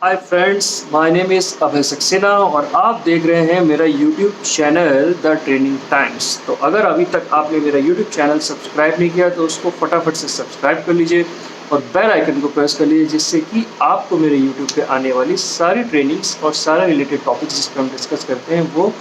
Hi friends, my name is Abhay Saxena और आप देख रहे हैं मेरा YouTube channel the training times. तो अगर अभी तक आपने मेरा यूट्यूब चैनल सब्सक्राइब नहीं किया तो उसको फटाफट से सब्सक्राइब कर लीजिए और बेल आइकन को प्रेस कर लीजिए, जिससे कि आपको मेरे यूट्यूब पे आने वाली सारी ट्रेनिंग्स और सारे रिलेटेड टॉपिक्स जिस पर हम डिस्कस करते हैं वो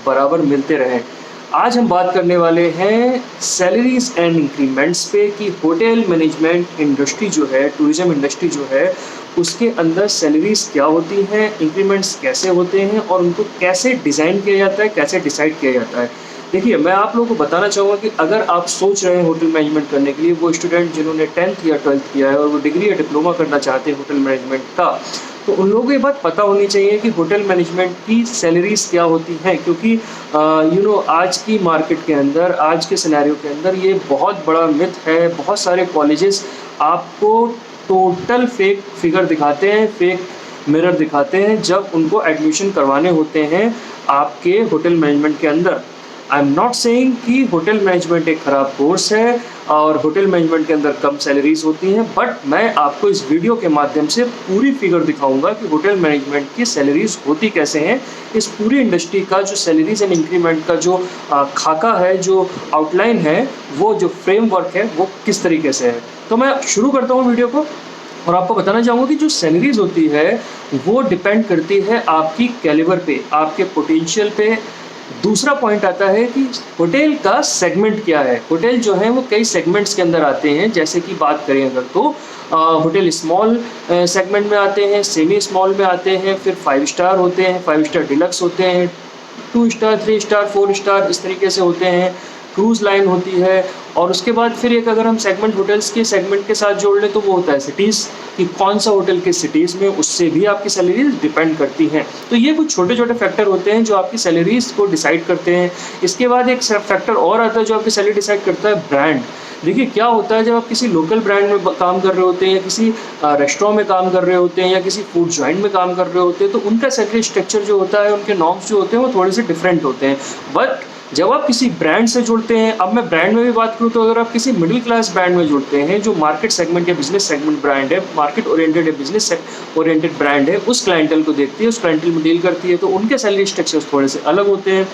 बराबर मिलते रहें। आज हम बात करने वाले हैं सैलरीज एंड इंक्रीमेंट्स पे कि होटल मैनेजमेंट इंडस्ट्री जो है, टूरिज्म इंडस्ट्री जो है, उसके अंदर सैलरीज क्या होती हैं, इंक्रीमेंट्स कैसे होते हैं और उनको कैसे डिज़ाइन किया जाता है, कैसे डिसाइड किया जाता है। देखिए, मैं आप लोगों को बताना चाहूँगा कि अगर आप सोच रहे हैं होटल मैनेजमेंट करने के लिए, वो स्टूडेंट जिन्होंने 10th या 12th किया है और वो डिग्री या डिप्लोमा करना चाहते हैं होटल मैनेजमेंट का, तो उन लोगों को ये बात पता होनी चाहिए कि होटल मैनेजमेंट की सैलरीज क्या होती हैं, क्योंकि आज की मार्केट के अंदर, आज के सिनेरियो के अंदर ये बहुत बड़ा मिथ है। बहुत सारे कॉलेजेस आपको टोटल फेक फिगर दिखाते हैं, फेक मिरर दिखाते हैं जब उनको एडमिशन करवाने होते हैं आपके होटल मैनेजमेंट के अंदर। आई एम नॉट सेइंग कि होटल मैनेजमेंट एक ख़राब कोर्स है और होटल मैनेजमेंट के अंदर कम सैलरीज होती हैं, बट मैं आपको इस वीडियो के माध्यम से पूरी फिगर दिखाऊंगा कि होटल मैनेजमेंट की सैलरीज होती कैसे हैं। इस पूरी इंडस्ट्री का जो सैलरीज एंड इंक्रीमेंट का जो खाका है, जो आउटलाइन है, वो जो फ्रेमवर्क है, वो किस तरीके से है। तो मैं शुरू करता हूँ वीडियो को और आपको बताना चाहूँगा कि जो सैलरीज होती है वो डिपेंड करती है आपकी कैलिबर पे, आपके पोटेंशियल पे। दूसरा पॉइंट आता है कि होटल का सेगमेंट क्या है। होटल जो है वो कई सेगमेंट्स के अंदर आते हैं, जैसे कि बात करें अगर तो होटल स्मॉल सेगमेंट में आते हैं, सेमी स्मॉल में आते हैं, फिर 5 स्टार होते हैं, 5 स्टार डिलक्स होते हैं, 2 स्टार, 3 स्टार, 4 स्टार, इस तरीके से होते हैं। क्रूज़ लाइन होती है और उसके बाद फिर एक अगर हम सेगमेंट होटल्स के सेगमेंट के साथ जोड़ लें तो वो होता है सिटीज़, कि कौन सा होटल के सिटीज़ में, उससे भी आपकी सैलरीज डिपेंड करती हैं। तो ये कुछ छोटे छोटे फैक्टर होते हैं जो आपकी सैलरीज को डिसाइड करते हैं। इसके बाद एक फैक्टर और आता है जो आपकी सैलरी डिसाइड करता है, ब्रांड। देखिए, क्या होता है जब आप किसी लोकल ब्रांड में काम कर रहे होते हैं या किसी रेस्टोरेंट में काम कर रहे होते हैं या किसी फूड जॉइंट में काम कर रहे होते हैं, तो उनका सैलरी स्ट्रक्चर जो होता है, उनके नॉर्म्स जो होते हैं वो थोड़े से डिफरेंट होते हैं। बट जब आप किसी ब्रांड से जुड़ते हैं, अब मैं ब्रांड में भी बात करूँ तो अगर आप किसी मिडिल क्लास ब्रांड में जुड़ते हैं जो मार्केट सेगमेंट या बिजनेस सेगमेंट ब्रांड है, मार्केट ओरिएंटेड या बिजनेस ओरिएंटेड ब्रांड है, उस क्लाइंटल को देखती है, उस क्लाइंटल में डील करती है, तो उनके सैलरी स्ट्रक्चर्स थोड़े से अलग होते हैं।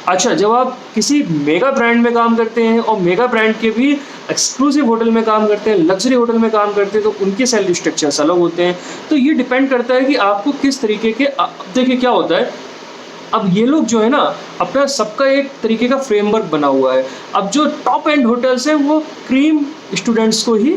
अच्छा, जब आप किसी मेगा ब्रांड में काम करते हैं और मेगा ब्रांड के भी एक्सक्लूसिव होटल में काम करते हैं, लग्जरी होटल में काम करते हैं, तो उनके सैलरी स्ट्रक्चर्स अलग होते हैं। तो ये डिपेंड करता है कि आपको किस तरीके के, देखिए क्या होता है, अब ये लोग जो है ना, अपना सबका एक तरीके का फ्रेमवर्क बना हुआ है। अब जो टॉप एंड होटल्स हैं वो क्रीम स्टूडेंट्स को ही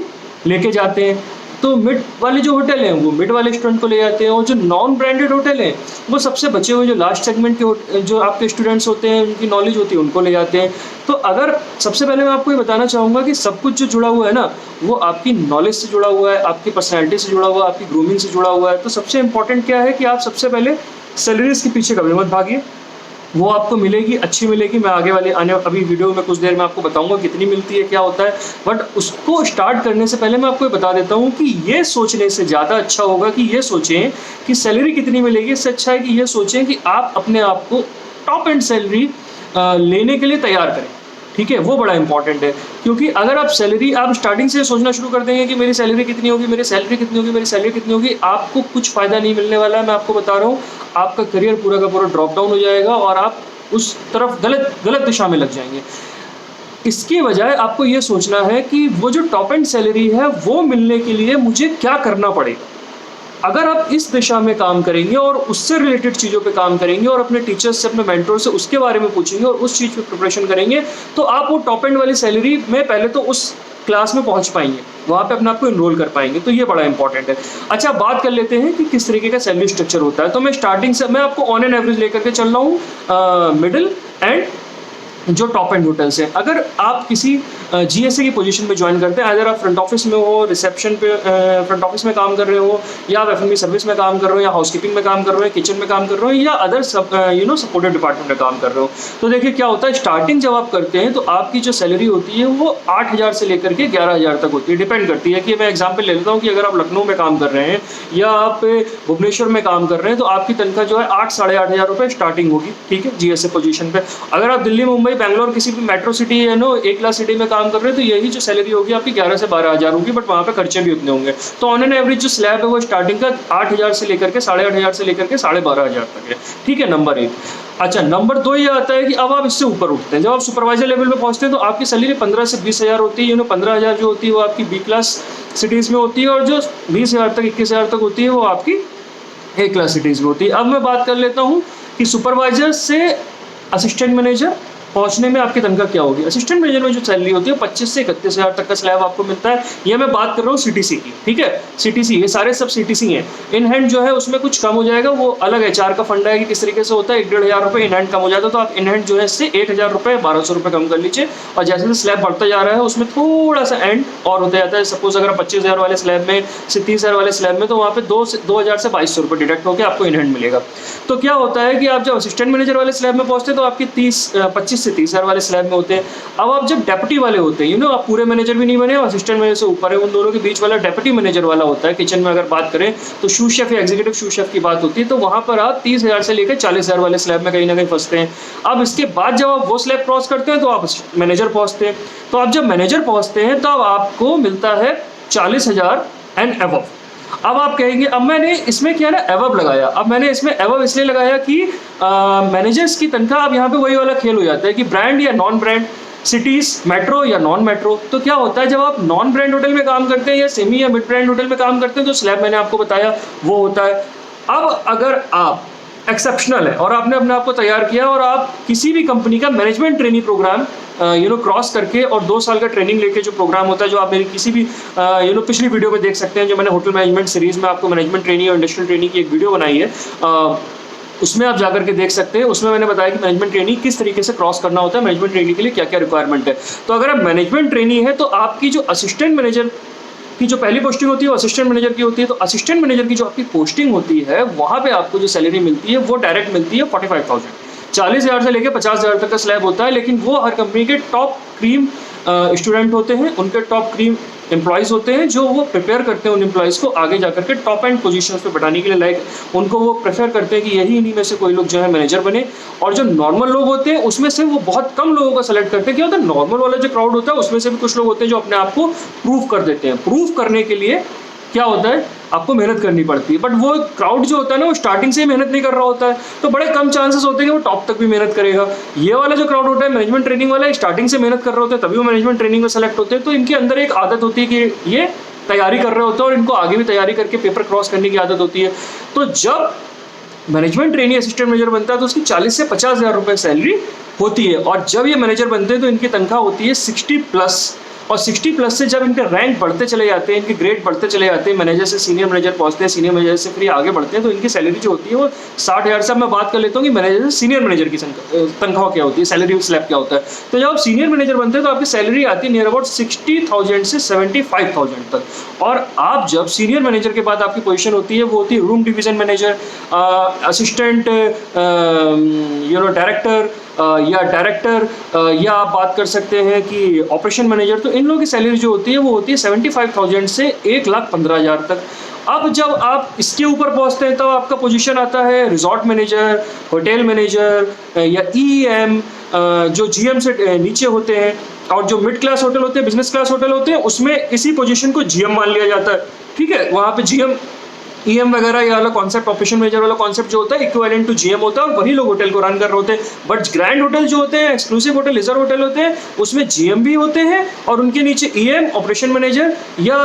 लेके जाते हैं, तो मिड वाले जो होटल हैं वो मिड वाले स्टूडेंट को ले जाते हैं, और जो नॉन ब्रांडेड होटल हैं वो सबसे बचे हुए जो लास्ट सेगमेंट के जो आपके स्टूडेंट्स होते हैं, उनकी नॉलेज होती है, उनको ले जाते हैं। तो अगर सबसे पहले मैं आपको ये बताना चाहूँगा कि सब कुछ जो जुड़ा हुआ है ना, वो आपकी नॉलेज से जुड़ा हुआ है, आपकी पर्सनैलिटी से जुड़ा हुआ है, आपकी ग्रूमिंग से जुड़ा हुआ है। तो सबसे इंपॉर्टेंट क्या है कि आप सबसे पहले सैलरीज के पीछे कभी मत भागिए, वो आपको मिलेगी, अच्छी मिलेगी। मैं आगे वाले अभी वीडियो में कुछ देर में आपको बताऊंगा कितनी मिलती है, क्या होता है। बट उसको स्टार्ट करने से पहले मैं आपको बता देता हूँ कि ये सोचने से ज़्यादा अच्छा होगा कि ये सोचें कि सैलरी कितनी मिलेगी। इससे अच्छा है कि ये सोचें कि आप अपने आप को टॉप एंड सैलरी लेने के लिए तैयार करें। ठीक है, वो बड़ा इंपॉर्टेंट है, क्योंकि अगर आप स्टार्टिंग से सोचना शुरू कर देंगे कि मेरी सैलरी कितनी होगी, मेरी सैलरी कितनी होगी, मेरी सैलरी कितनी होगी, आपको कुछ फ़ायदा नहीं मिलने वाला है। मैं आपको बता रहा हूँ, आपका करियर पूरा का पूरा ड्रॉप डाउन हो जाएगा और आप उस तरफ गलत दिशा में लग जाएंगे। इसके बजाय आपको ये सोचना है कि वो जो टॉप एंड सैलरी है वो मिलने के लिए मुझे क्या करना पड़ेगा। अगर आप इस दिशा में काम करेंगे और उससे रिलेटेड चीज़ों पे काम करेंगे और अपने टीचर्स से, अपने मेंटोर से उसके बारे में पूछेंगे और उस चीज़ पे प्रिपरेशन करेंगे, तो आप वो टॉप एंड वाली सैलरी में पहले तो उस क्लास में पहुंच पाएंगे, वहाँ पे अपने आप को इनरोल कर पाएंगे। तो ये बड़ा इंपॉर्टेंट है। अच्छा, बात कर लेते हैं कि किस तरीके का सैलरी स्ट्रक्चर होता है। तो मैं स्टार्टिंग से, मैं आपको ऑन एन एवरेज लेकर के चल रहा हूँ, मिडिल एंड जो टॉप एंड होटल्स हैं। अगर आप किसी जीएसए की पोजीशन में ज्वाइन करते हैं, अगर आप फ्रंट ऑफिस में हो, रिसेप्शन पे फ्रंट ऑफिस में काम कर रहे हो, या आप एफएनबी सर्विस में काम कर रहे हो, या हाउसकीपिंग में काम कर रहे हो, किचन में काम कर रहे हो, या अदर सपोर्टिव डिपार्टमेंट में काम कर रहे हो, तो देखिए क्या होता है, स्टार्टिंग जब आप करते हैं तो आपकी जो सैलरी होती है वो 8,000 से लेकर के 11,000 तक होती है। डिपेंड करती है कि मैं एग्जाम्पल ले लेता हूँ कि अगर आप लखनऊ में काम कर रहे हैं या आप भुवनेश्वर में काम कर रहे हैं, तो आपकी तनख्वाह जो है 8 साढ़े 8,000 रुपये स्टार्टिंग होगी। ठीक है, जीएसए पोजीशन पे। अगर आप दिल्ली, मुंबई, बैंगलोर, किसी भी मेट्रो सिटी या ए क्लास सिटी में काम काम कर रहे हैं तो यही जो सैलरी होगी आपकी 11 से 12,000 होगी, बट वहाँ पे खर्चे भी उतने होंगे। तो ऑन एन एवरेज जो स्लैब है वो स्टार्टिंग का 8,000 से लेकर के 8,500 से लेकर के 12,500 तक है। ठीक है, नंबर 1। अच्छा, नंबर 2 ये आता है कि अब आप इससे ऊपर उठते हैं, जब आप सुपरवाइजर लेवल पे पहुंचते हैं तो आपकी सैलरी 15 से 20,000 होती है। 15,000 जो होती है वो आपकी बी क्लास सिटीज़ में होती है, और जो 20,000 तक 21,000 तक होती है वो आपकी ए क्लास सिटीज़ में होती है। अब मैं बात कर लेता हूँ कि सुपरवाइजर से असिस्टेंट मैनेजर पहुंचने में आपकी तनख्वाह क्या होगी। असिस्टेंट मैनेजर में जो सैलरी होती है 25 से 31,000 तक का स्लैब आपको मिलता है। ये मैं बात कर रहा हूँ सीटीसी की, ठीक है, सीटीसी, ये सारे सब सीटीसी हैं। इन हैंड जो है उसमें कुछ कम हो जाएगा, वो अलग एचआर का फंड है कि किस तरीके से होता है। 1,500 रुपये इन हैंड कम हो जाता है, तो आप इन हैंड जो है इससे 1,000 रुपये 1,200 रुपये कम कर लीजिए। और जैसे जैसे स्लैब बढ़ता जा रहा है उसमें थोड़ा सा एंड और होता जाता है। सपोज अगर 25,000 वाले स्लैब में से 30,000 वाले स्लैब में, तो वहाँ पे 2,000 से 2,200 रुपये डिडक्ट होकर आपको इन हैंड मिलेगा। तो क्या होता है कि आप जब असिस्टेंट मैनेजर वाले स्लैब में पहुंचते हैं तो आपकी 25 से 30,000 वाले स्लैब में होते हैं। अब आप जब डेप्यूटी वाले होते हैं, आप पूरे मैनेजर भी नहीं बने और असिस्टेंट मैनेजर से ऊपर है, उन दोनों के बीच वाला डेप्यूटी मैनेजर वाला होता है। किचन में अगर बात करें तो शू शेफ या एग्जीक्यूटिव शू शेफ की बात होती है, तो वहां पर आप 30,000 से लेकर 40,000 वाले स्लैब में कहीं ना कहीं फंसते हैं। अब इसके बाद जब आप वो स्लैब क्रॉस करते हैं तो आप मैनेजर पहुंचते हैं। तो आप जब मैनेजर पहुंचते हैं तब आपको मिलता है 40,000 एंड अबव। अब आप कहेंगे, अब मैंने इसमें क्या ना एवब लगाया। अब मैंने इसमें एवब इसलिए लगाया कि मैनेजर्स की तनख्वाह, अब यहाँ पे वही वाला खेल हो जाता है कि ब्रांड या नॉन ब्रांड, सिटीज मेट्रो या नॉन मेट्रो। तो क्या होता है जब आप नॉन ब्रांड होटल में काम करते हैं या सेमी या मिड ब्रांड होटल में काम करते हैं तो स्लैब मैंने आपको बताया वो होता है। अब अगर आप एक्सेप्शनल है और आपने अपने आप को तैयार किया और आप किसी भी कंपनी का मैनेजमेंट ट्रेनिंग प्रोग्राम क्रॉस करके और 2 साल का ट्रेनिंग लेके जो प्रोग्राम होता है, जो आप मेरी किसी भी पिछली वीडियो में देख सकते हैं, जो मैंने होटल मैनेजमेंट सीरीज में आपको मैनेजमेंट ट्रेनिंग और इंडस्ट्रियल ट्रेनिंग की एक वीडियो बनाई है, उसमें आप जाकर के देख सकते हैं। उसमें मैंने बताया कि मैनेजमेंट ट्रेनिंग किस तरीके से क्रॉस करना होता है, मैनेजमेंट ट्रेनिंग के लिए क्या क्या रिक्वायरमेंट है। तो अगर आप मैनेजमेंट ट्रेनिंग है तो आपकी जो असिस्टेंट मैनेजर की जो पहली पोस्टिंग होती है वो असिस्टेंट मैनेजर की होती है। तो असिस्टेंट मैनेजर की जो आपकी पोस्टिंग होती है वहाँ पे आपको जो सैलरी मिलती है वो डायरेक्ट मिलती है 45,000। 40,000 से लेकर 50,000 तक का स्लैब होता है, लेकिन वो हर कंपनी के टॉप क्रीम स्टूडेंट होते हैं, उनके टॉप क्रीम एम्प्लॉयज़ होते हैं, जो वो प्रिपेयर करते हैं उन एम्प्लॉयज़ को आगे जाकर के टॉप एंड पोजीशंस पे बढ़ाने के लिए। लाइक उनको वो प्रेफर करते हैं कि यही इन्हीं में से कोई लोग जो है मैनेजर बने। और जो नॉर्मल लोग होते हैं उसमें से वो बहुत कम लोगों को सेलेक्ट करते हैं। क्या होता है, नॉर्मल वाला जो क्राउड होता है उसमें से भी कुछ लोग होते हैं जो अपने आप को प्रूव कर देते हैं। प्रूव करने के लिए क्या होता है, आपको मेहनत करनी पड़ती है, बट वो क्राउड जो होता है ना वो स्टार्टिंग से ही मेहनत नहीं कर रहा होता है, तो बड़े कम चांसेस होते हैं कि वो टॉप तक भी मेहनत करेगा। ये वाला जो क्राउड होता है मैनेजमेंट ट्रेनिंग वाला, स्टार्टिंग से मेहनत कर रहे होते हैं तभी वो मैनेजमेंट ट्रेनिंग में सेलेक्ट होते हैं। तो इनके अंदर एक आदत होती है कि ये तैयारी कर रहे होते हैं और इनको आगे भी तैयारी करके पेपर क्रॉस करने की आदत होती है। तो जब मैनेजमेंट ट्रेनिंग असिस्टेंट मैनेजर बनता है तो उसकी 40 से 50,000 रुपये सैलरी होती है। और जब ये मैनेजर बनते हैं तो इनकी तनख्वाह होती है 60+। और 60+ से जब इनके रैंक बढ़ते चले जाते हैं, इनके ग्रेड बढ़ते चले जाते हैं, मैनेजर से सीनियर मैनेजर पहुंचते हैं, सीनियर मैनेजर से फिर आगे बढ़ते हैं, तो इनकी सैलरी जो होती है वो 60,000 से। अब मैं बात कर लेता हूँ कि मैनेजर से सीनियर मैनेजर की तनख्वाह क्या होती है, सैलरी स्लैब क्या होता है। तो जब आप सीनियर मैनेजर बनते हैं तो आपकी सैलरी आती है नियर अबाउट 60,000 से 75,000 तक। और आप जब सीनियर मैनेजर के बाद आपकी पोजीशन होती है वो होती है room division manager, assistant director या डायरेक्टर, या आप बात कर सकते हैं कि ऑपरेशन मैनेजर। तो इन लोगों की सैलरी जो होती है वो होती है 75,000 से 1,15,000 तक। अब जब आप इसके ऊपर पहुंचते हैं तब आपका पोजीशन आता है रिजॉर्ट मैनेजर, होटल मैनेजर या EM, जो GM से नीचे होते हैं। और जो मिड क्लास होटल होते हैं, बिजनेस क्लास होटल होते हैं, उसमें इसी पोजीशन को GM मान लिया जाता है। ठीक है, वहाँ पे GM EM वगैरह ये वाला कॉन्सेप्ट, ऑपरेशन मैनेजर वाला कॉन्सेप्ट जो होता है इक्विवेलेंट टू GM होता है, और वही लोग होटल को रन कर रहे होते हैं। बट ग्रैंड होटल जो होते हैं, एक्सक्लूसिव होटल, रिजर्व होटल होते हैं, उसमें GM भी होते हैं और उनके नीचे EM, ऑपरेशन मैनेजर या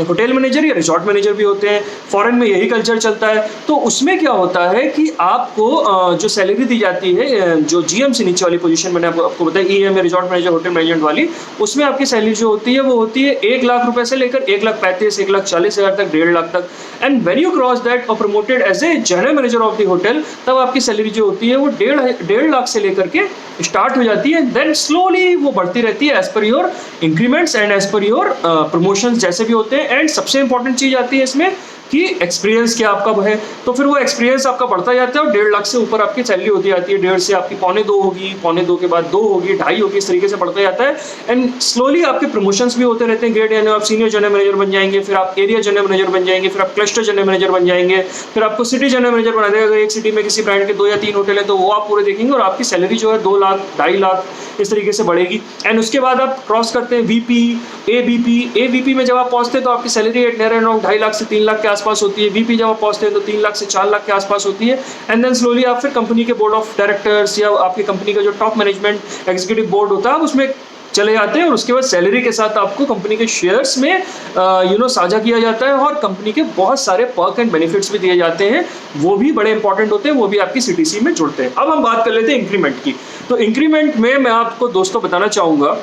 होटल मैनेजर या रिजॉर्ट मैनेजर भी होते हैं। फॉरेन में यही कल्चर चलता है। तो उसमें क्या होता है कि आपको जो सैलरी दी जाती है, जो GM से नीचे वाली पोजीशन मैंने आपको बताया, EM या रिजॉर्ट मैनेजर, होटल मैनेजमेंट वाली, उसमें आपकी सैलरी जो होती है वो होती है 1 लाख रुपए से लेकर 1,35,000, 1,40,000 तक, 1.5 लाख तक। And when you cross that और promoted as a general manager of the hotel, तब आपकी सैलरी जो होती है वो 1.5 लाख से लेकर के स्टार्ट हो जाती है। देन स्लोली वो बढ़ती रहती है as per your increments and as per your promotions जैसे भी होते हैं। एंड सबसे इंपॉर्टेंट चीज आती है इसमें कि एक्सपीरियंस क्या आपका है, तो फिर वो एक्सपीरियंस आपका बढ़ता जाता है और 1.5 लाख से ऊपर आपकी सैलरी होती जाती है। 1.5 से आपकी 1.25 होगी, 1.25 के बाद 2 होगी, 2.5 होगी, इस तरीके से बढ़ता जाता है। एंड स्लोली आपके प्रमोशंस भी होते रहते हैं। ग्रेड यानी आप सीनियर जनरल मैनेजर बन जाएंगे, फिर आप एरिया जनरल मैनेजर बन जाएंगे, फिर आप क्लस्टर जनरल मैनेजर बन जाएंगे, फिर आपको सिटी जनरल मैनेजर बना देगा। अगर एक सिटी में किसी ब्रांड के 2 या 3 होटल है तो वो आप पूरे देखेंगे और आपकी सैलरी जो है 2 लाख, 2.5 लाख इस तरीके से बढ़ेगी। एंड उसके बाद आप क्रॉस करते हैं वीपी, एवीपी में जब आप पहुंचते हैं तो आपकी salary at near around 2.5 lakh से 3 लाख के आसपास होती है। वीपी जब आप पहुंचते हैं तो 3 लाख से 4 लाख के आसपास होती है। एंड देन स्लोली आप फिर कंपनी के बोर्ड ऑफ डायरेक्टर्स या आपकी कंपनी का जो टॉप मैनेजमेंट एग्जीक्यूटिव बोर्ड होता है उसमें चले जाते हैं और उसके बाद सैलरी के साथ आपको कंपनी के शेयर्स में साझा किया जाता है और कंपनी के बहुत सारे पर्क एंड बेनिफिट्स भी दिए जाते हैं, वो भी बड़े इंपॉर्टेंट होते हैं, वो भी आपकी सीटीसी में जुड़ते हैं। अब हम बात कर लेते हैं इंक्रीमेंट की। तो इंक्रीमेंट में मैं आपको दोस्तों बताना चाहूँगा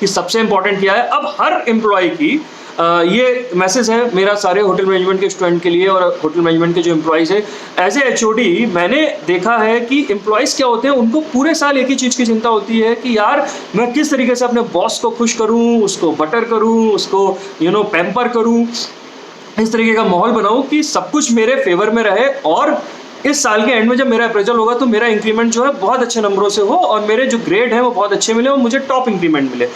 कि सबसे इंपॉर्टेंट क्या है। अब हर एम्प्लॉय की ये मैसेज है मेरा सारे होटल मैनेजमेंट के स्टूडेंट के लिए और होटल मैनेजमेंट के जो एम्प्लॉयज़ है। एज ए एचओडी मैंने देखा है कि एम्प्लॉयज़ क्या होते हैं, उनको पूरे साल एक ही चीज़ की चिंता होती है कि यार मैं किस तरीके से अपने बॉस को खुश करूं, उसको बटर करूं, उसको पैम्पर करूं, इस तरीके का माहौल बनाऊं कि सब कुछ मेरे फेवर में रहे और इस साल के एंड में जब मेरा अप्रेजल होगा तो मेरा इंक्रीमेंट जो है बहुत अच्छे नंबरों से हो और मेरे जो ग्रेड है वो बहुत अच्छे मिले और मुझे टॉप इंक्रीमेंट मिले।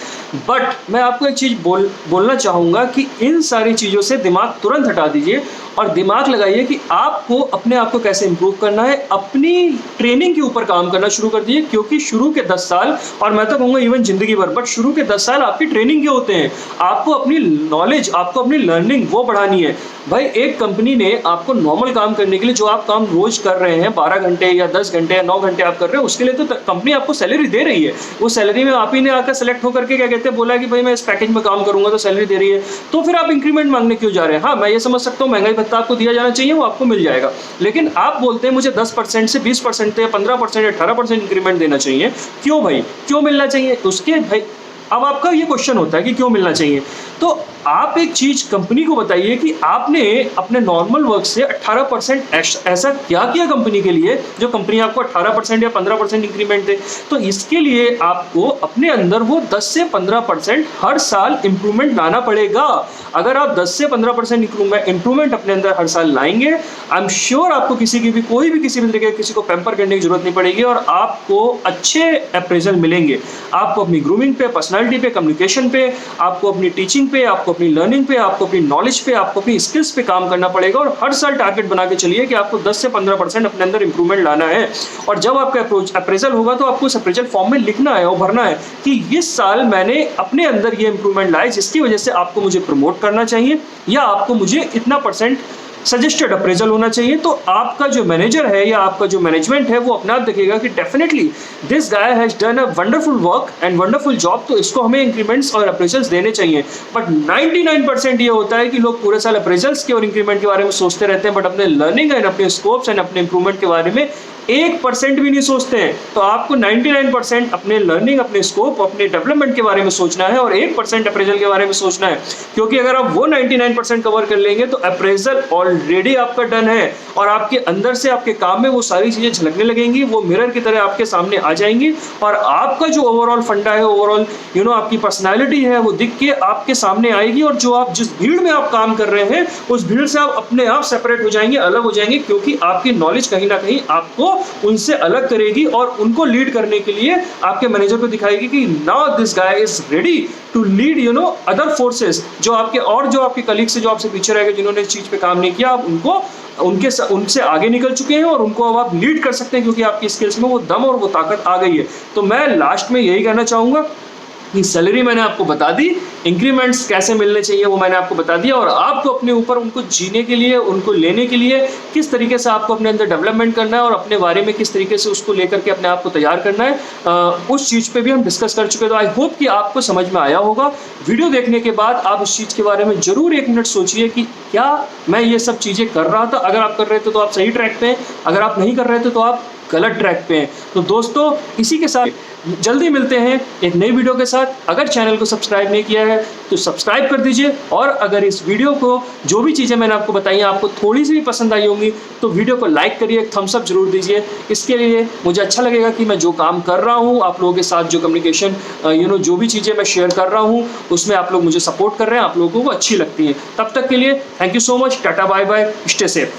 बट मैं आपको एक चीज़ बोलना चाहूँगा कि इन सारी चीज़ों से दिमाग तुरंत हटा दीजिए और दिमाग लगाइए कि आपको अपने आप को कैसे इंप्रूव करना है। अपनी ट्रेनिंग के ऊपर काम करना शुरू कर दीजिए, क्योंकि शुरू के 10 साल और मैं तो कहूँगा इवन जिंदगी भर, बट शुरू के 10 साल आपकी ट्रेनिंग के होते हैं। आपको अपनी नॉलेज, आपको अपनी लर्निंग वो बढ़ानी है। भाई एक कंपनी ने आपको नॉर्मल काम करने के लिए जो आप काम रोज कर रहे हैं 12 घंटे या 10 घंटे या 9 घंटे आप कर रहे हैं, उसके लिए तो कंपनी आपको सैलरी दे रही है। उस सैलरी में आप ही ने आकर सेलेक्ट होकर के क्या कहते हैं बोला कि भाई मैं इस पैकेज में काम करूंगा तो सैलरी दे रही है, तो फिर आप इंक्रीमेंट मांगने क्यों जा रहे हैं। हाँ मैं ये समझ सकता हूँ महंगाई भत्ता आपको दिया जाना चाहिए, वो आपको मिल जाएगा, लेकिन आप बोलते हैं मुझे 10% से 20% या 15% या 18% इंक्रीमेंट देना चाहिए। क्यों भाई, क्यों मिलना चाहिए उसके भाई। अब आपका ये क्वेश्चन होता है कि क्यों मिलना चाहिए, तो आप एक चीज कंपनी को बताइए कि आपने अपने नॉर्मल वर्क से 18% ऐसा क्या किया कंपनी के लिए जो कंपनी आपको 18% या 15% इंक्रीमेंट दे। तो इसके लिए आपको अपने अंदर वो 10 से 15% हर साल इंप्रूवमेंट लाना पड़ेगा। अगर आप 10 से 15% इंप्रूवमेंट अपने अंदर हर साल लाएंगे, आई एम श्योर आपको किसी भी तरीके किसी को पैम्पर करने की जरूरत नहीं पड़ेगी और आपको अच्छे अप्रेजल मिलेंगे। आपको अपनी ग्रूमिंग पे, पर्सनालिटी पे, कम्युनिकेशन पे, आपको अपनी टीचिंग पे, आपको अपनी लर्निंग पे, आपको अपनी नॉलेज पे, आपको अपनी स्किल्स पे काम करना पड़ेगा और हर साल टारगेट बना के चलिए कि आपको 10 से 15% अपने अंदर इंप्रूवमेंट लाना है। और जब आपका अप्रेजल होगा तो आपको उस अप्रेजल फॉर्म में लिखना है और भरना है कि इस साल मैंने अपने अंदर ये इंप्रूवमेंट लाए जिसकी वजह से आपको मुझे प्रमोट करना चाहिए या आपको मुझे इतना परसेंट सजेस्टेड अप्रेजल होना चाहिए। तो आपका जो मैनेजर है या आपका जो मैनेजमेंट है वो अपने आप देखेगा कि definitely this guy has done a wonderful work and wonderful job, तो इसको हमें इंक्रीमेंट्स और अप्रेजल्स देने चाहिए। बट 99% ये होता है कि लोग पूरे साल अप्रेजल्स के और इंक्रीमेंट के बारे में सोचते रहते हैं, बट अपने लर्निंग एंड अपने स्कोप्स एंड अपने इंप्रूवमेंट के बारे में 1% भी नहीं सोचते हैं। तो आपको 99% अपने लर्निंग, अपने स्कोप, अपने डेवलपमेंट के बारे में सोचना है और 1% अप्रेजल के बारे में सोचना है, क्योंकि अगर आप वो 99% कवर कर लेंगे तो अप्रेजल ऑलरेडी आपका डन है और आपके अंदर से आपके काम में वो सारी चीजें झलकने लगेंगी, वो मिरर की तरह आपके सामने आ जाएंगी और आपका जो ओवरऑल फंडा है, ओवरऑल आपकी पर्सनैलिटी है वो दिख के आपके सामने आएगी और जो आप जिस भीड़ में आप काम कर रहे हैं उस भीड़ से आप अपने आप सेपरेट हो जाएंगे, अलग हो जाएंगे, क्योंकि आपकी नॉलेज कहीं ना कहीं आपको उनसे अलग करेगी और उनको लीड करने के लिए आपके मैनेजर को दिखाएगी कि now this guy is ready to lead other forces. जो आपके कलीग्स से जो आपसे पीछे रह गए, जिन्होंने इस चीज पे काम नहीं किया, आप उनसे आगे निकल चुके हैं और उनको अब आप लीड कर सकते हैं, क्योंकि आपकी स्किल्स में वो दम और वो ताकत आ गई है। तो मैं लास्ट में यही कहना चाहूंगा कि सैलरी मैंने आपको बता दी, इंक्रीमेंट्स कैसे मिलने चाहिए वो मैंने आपको बता दिया, और आपको अपने ऊपर उनको जीने के लिए, उनको लेने के लिए किस तरीके से आपको अपने अंदर डेवलपमेंट करना है और अपने बारे में किस तरीके से उसको लेकर के अपने आप को तैयार करना है, उस चीज़ पे भी हम डिस्कस कर चुके हैं। तो आई होप कि आपको समझ में आया होगा। वीडियो देखने के बाद आप इस चीज़ के बारे में जरूर 1 मिनट सोचिए कि क्या मैं ये सब चीज़ें कर रहा था। अगर आप कर रहे थे तो आप सही ट्रैक पे हैं, अगर आप नहीं कर रहे थे तो आप गलत ट्रैक पे हैं। तो दोस्तों इसी के साथ जल्दी मिलते हैं एक नई वीडियो के साथ। अगर चैनल को सब्सक्राइब नहीं किया है तो सब्सक्राइब कर दीजिए, और अगर इस वीडियो को जो भी चीज़ें मैंने आपको बताई हैं आपको थोड़ी सी भी पसंद आई होंगी तो वीडियो को लाइक करिए, एक थम्स अप जरूर दीजिए। इसके लिए मुझे अच्छा लगेगा कि मैं जो काम कर रहा हूँ आप लोगों के साथ, जो कम्युनिकेशन जो भी चीज़ें मैं शेयर कर रहा हूँ उसमें आप लोग मुझे सपोर्ट कर रहे हैं, आप लोगों को अच्छी लगती हैं। तब तक के लिए thank you so much, tata bye bye, stay safe.